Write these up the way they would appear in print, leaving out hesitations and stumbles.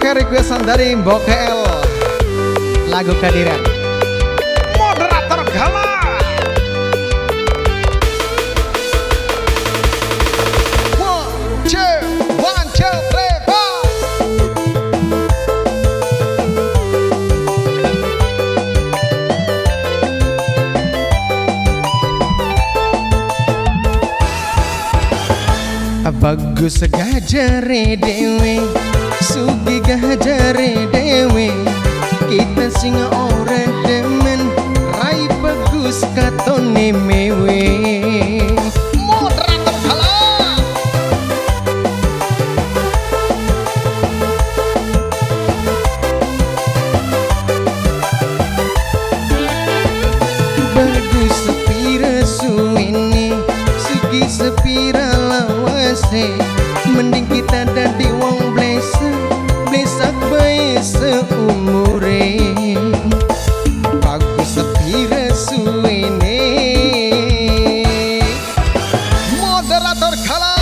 Oke, requestan dari Bokel, lagu Kehadiran. Moderator galak. One, two, three, four. Bagus gajare dewe, sugi gajare dewe, kita sing ora demen, rai bagus katone mewe. Moderator galak. Bagus sepira suwene, sugi sepira lawase, mending kita dadi wong blesa, blesak bae seumure. Bagus sepira suwene. Moderator galak.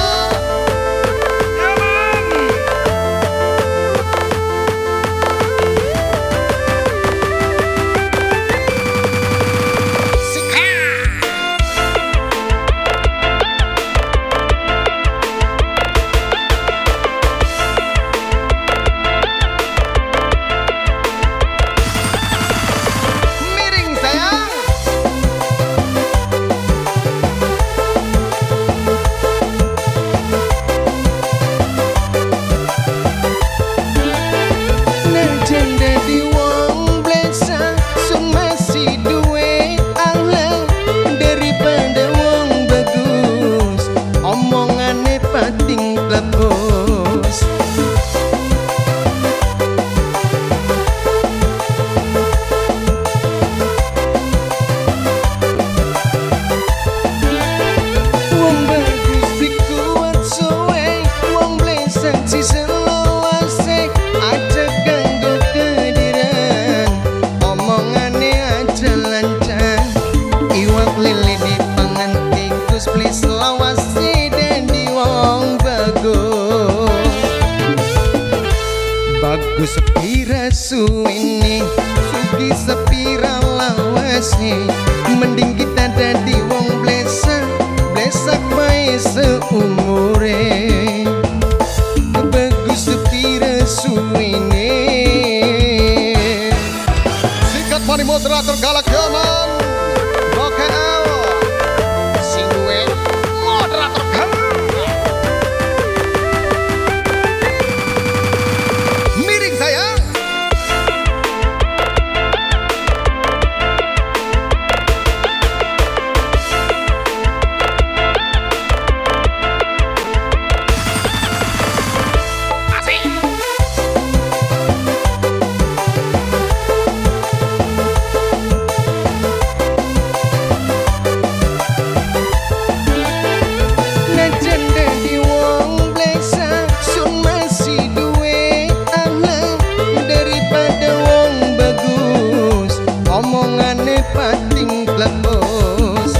Bagus sepira suwene, sugi sepira lawase, mending kita dadi wong blesa, blesak bae seumure. Bagus sepira suwene. Sikat mani moderator galak jaman Bokel, sing duwe moderator galak. Pating klebos.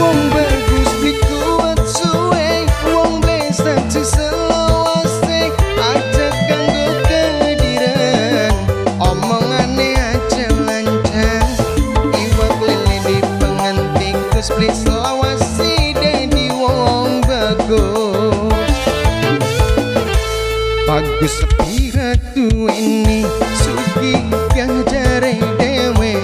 Wong bagus beli kuat suwe, wong blesak selawase, aja kanggo kehadiran, omongane aja lancar, iwak lele di pengantin kus beli selawase. Bagus sepira tuwene, sugi gajare dewe,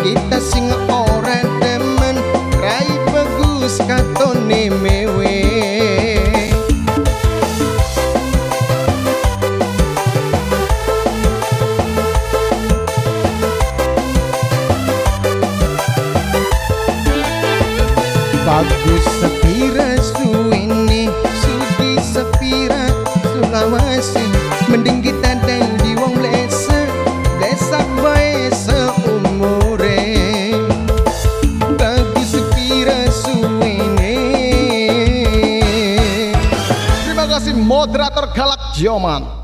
kita sing ora demen, rai bagus katone mewe. Bagus sepira suwene, sugi sepira sulawase, mending kita dadi wong blesa, blesak bae seumure. Bagus sepira suwene. Terima kasih moderator galak jaman.